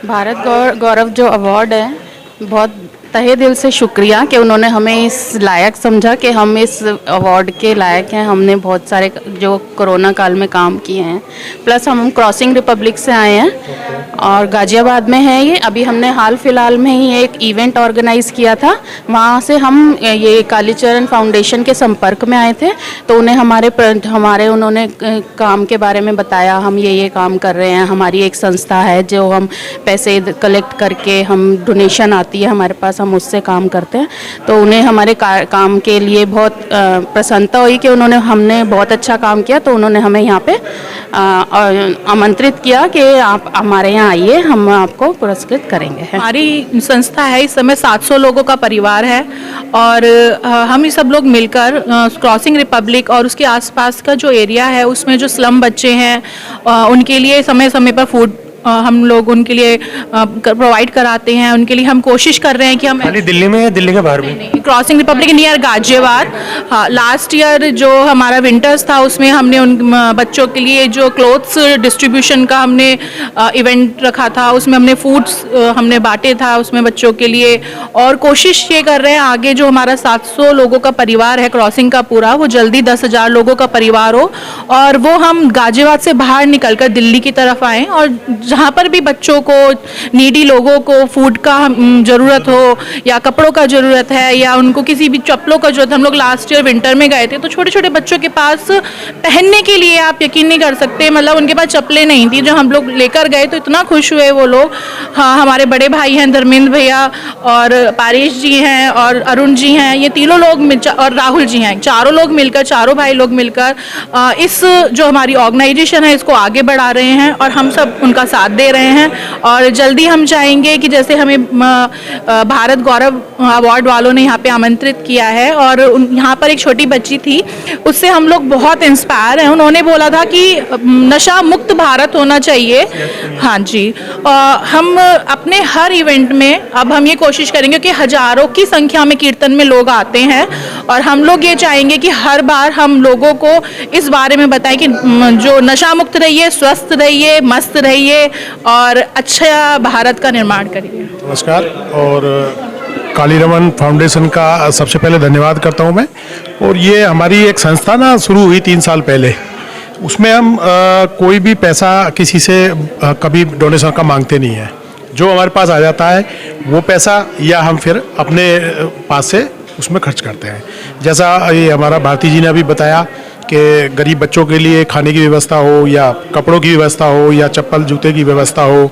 भारत गौरव जो अवार्ड है, बहुत तहे दिल से शुक्रिया कि उन्होंने हमें इस लायक समझा कि हम इस अवार्ड के लायक हैं। हमने बहुत सारे जो कोरोना काल में काम किए हैं, प्लस हम क्रॉसिंग रिपब्लिक से आए हैं और गाज़ियाबाद में है ये। अभी हमने हाल फिलहाल में ही एक इवेंट ऑर्गेनाइज़ किया था, वहाँ से हम ये कालीचरण फाउंडेशन के संपर्क में आए थे, तो उन्हें हमारे उन्होंने काम के बारे में बताया। हम ये काम कर रहे हैं, हमारी एक संस्था है जो हम पैसे कलेक्ट करके, हम डोनेशन आती है हमारे पास, हम उससे काम करते हैं। तो उन्हें हमारे काम के लिए बहुत प्रसन्नता हुई कि हमने बहुत अच्छा काम किया, तो उन्होंने हमें यहाँ पे आमंत्रित किया कि आप हमारे यहाँ आइए, हम आपको पुरस्कृत करेंगे। हमारी संस्था है, इस समय 700 लोगों का परिवार है और हम ही सब लोग मिलकर क्रॉसिंग रिपब्लिक और उसके आसपास का जो एरिया है उसमें जो स्लम बच्चे हैं उनके लिए समय समय पर फूड हम लोग उनके लिए प्रोवाइड कराते हैं। उनके लिए हम कोशिश कर रहे हैं कि हम खाली दिल्ली में या दिल्ली के बाहर भी? Crossing Republic near Ghaziabad. हाँ, लास्ट ईयर जो हमारा विंटर्स था उसमें हमने उन बच्चों के लिए जो क्लोथ्स डिस्ट्रीब्यूशन का हमने इवेंट रखा था, उसमें हमने फूड्स हमने बांटे था उसमें बच्चों के लिए। और कोशिश ये कर रहे हैं आगे जो हमारा 700 लोगों का परिवार है क्रॉसिंग का पूरा, वो जल्दी 10,000 लोगों का परिवार हो और वो हम गाजियाबाद से बाहर निकलकर दिल्ली की तरफ आएँ और जहाँ पर भी बच्चों को, नीडी लोगों को फूड का ज़रूरत हो या कपड़ों का ज़रूरत है या उनको किसी भी चप्पलों का ज़रूरत। हम लोग लास्ट ईयर विंटर में गए थे तो छोटे छोटे बच्चों के पास पहनने के लिए, आप यकीन नहीं कर सकते, मतलब उनके पास चप्पलें नहीं थी। जो हम लोग लेकर गए तो इतना खुश हुए वो लोग। हाँ, हमारे बड़े भाई हैं धर्मेंद्र भैया और पारेश जी हैं और अरुण जी हैं, ये तीनों लोग और राहुल जी हैं, चारों लोग मिलकर, चारों भाई लोग मिलकर इस जो हमारी ऑर्गेनाइजेशन है इसको आगे बढ़ा रहे हैं और हम सब उनका साथ दे रहे हैं। और जल्दी हम चाहेंगे कि जैसे हमें भारत गौरव अवार्ड वालों ने यहाँ पे आमंत्रित किया है और यहाँ पर एक छोटी बच्ची थी, उससे हम लोग बहुत इंस्पायर हैं। उन्होंने बोला था कि नशा मुक्त भारत होना चाहिए। हाँ जी, हम अपने हर इवेंट में अब हम ये कोशिश करेंगे कि हजारों की संख्या में कीर्तन में लोग आते हैं और हम लोग ये चाहेंगे कि हर बार हम लोगों को इस बारे में बताएं कि जो नशा मुक्त रहिए, स्वस्थ रहिए, मस्त रहिए और अच्छा भारत का निर्माण करिए। नमस्कार, और कालीरमन फाउंडेशन का सबसे पहले धन्यवाद करता हूं मैं। और ये हमारी एक संस्था ना शुरू हुई 3 साल पहले, उसमें हम कोई भी पैसा किसी से कभी डोनेशन का मांगते नहीं है। जो हमारे पास आ जाता है वो पैसा या हम फिर अपने पास से उसमें खर्च करते हैं। जैसा ये हमारा भारती जी ने अभी बताया कि गरीब बच्चों के लिए खाने की व्यवस्था हो या कपड़ों की व्यवस्था हो या चप्पल जूते की व्यवस्था हो।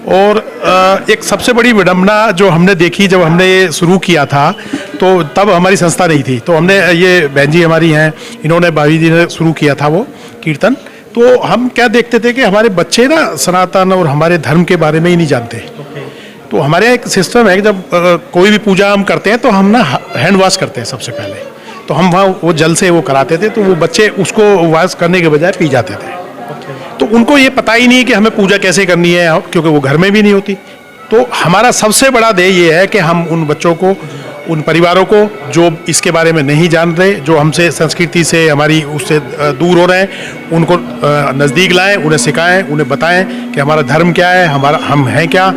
और एक सबसे बड़ी विडंबना जो हमने देखी जब हमने ये शुरू किया था, तो तब हमारी संस्था नहीं थी, तो हमने ये बहन जी हमारी हैं, इन्होंने भाभी जी ने शुरू किया था वो कीर्तन। तो हम क्या देखते थे कि हमारे बच्चे ना सनातन और हमारे धर्म के बारे में ही नहीं जानते। तो हमारे यहाँ एक सिस्टम है कि जब कोई भी पूजा हम करते हैं तो हम ना हैंड वॉश करते हैं सबसे पहले। तो हम वहाँ वो जल से वो कराते थे, तो वो बच्चे उसको वॉश करने के बजाय पी जाते थे। तो उनको ये पता ही नहीं कि हमें पूजा कैसे करनी है, क्योंकि वो घर में भी नहीं होती। तो हमारा सबसे बड़ा ध्येय ये है कि हम उन बच्चों को, उन परिवारों को जो इसके बारे में नहीं जान रहे, जो हमसे संस्कृति से हमारी उससे दूर हो रहे हैं, उनको नज़दीक लाएं, उन्हें सिखाएं, उन्हें बताएं कि हमारा धर्म क्या है, हम हैं क्या।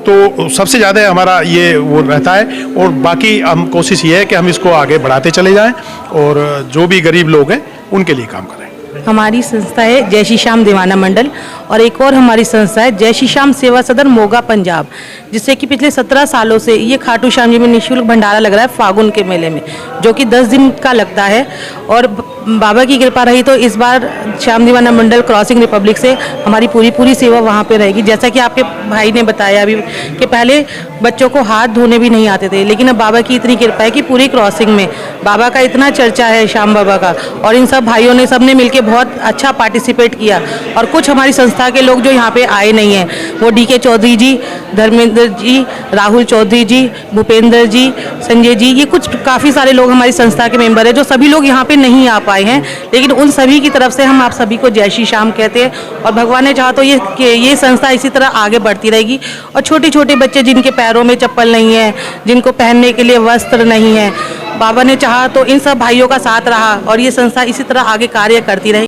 तो सबसे ज़्यादा हमारा ये वो रहता है। और बाकी हम कोशिश ये है कि हम इसको आगे बढ़ाते चले जाएं और जो भी गरीब लोग हैं उनके लिए काम करें। हमारी संस्था है जय श्री श्याम दीवाना मंडल और एक और हमारी संस्था है जय श्री श्याम सेवा सदन मोगा पंजाब, जिससे कि पिछले 17 सालों से ये खाटू श्याम जी में निःशुल्क भंडारा लग रहा है फागुन के मेले में, जो कि 10 दिन का लगता है। और बाबा की कृपा रही तो इस बार श्याम दीवाना मंडल क्रॉसिंग रिपब्लिक से हमारी पूरी सेवा वहाँ पे रहेगी। जैसा कि आपके भाई ने बताया अभी कि पहले बच्चों को हाथ धोने भी नहीं आते थे, लेकिन अब बाबा की इतनी कृपा है कि पूरी क्रॉसिंग में बाबा का इतना चर्चा है, श्याम बाबा का, और इन सब भाइयों ने सबने मिलकर बहुत अच्छा पार्टिसिपेट किया। और कुछ हमारी संस्था के लोग जो यहाँ पे आए नहीं हैं, वो DK चौधरी जी, धर्मेंद्र जी, राहुल चौधरी जी, भूपेंद्र जी, संजय जी, ये कुछ काफ़ी सारे लोग हमारी संस्था के मेंबर हैं, जो सभी लोग यहाँ पे नहीं आ पाए हैं। लेकिन उन सभी की तरफ से हम आप सभी को जय श्री श्याम कहते हैं और भगवान ने चाहा तो ये संस्था इसी तरह आगे बढ़ती रहेगी। और छोटे छोटे बच्चे जिनके पैरों में चप्पल नहीं है, जिनको पहनने के लिए वस्त्र नहीं है, बाबा ने चाहा तो इन सब भाइयों का साथ रहा और ये संस्था इसी तरह आगे कार्य करती रहेगी।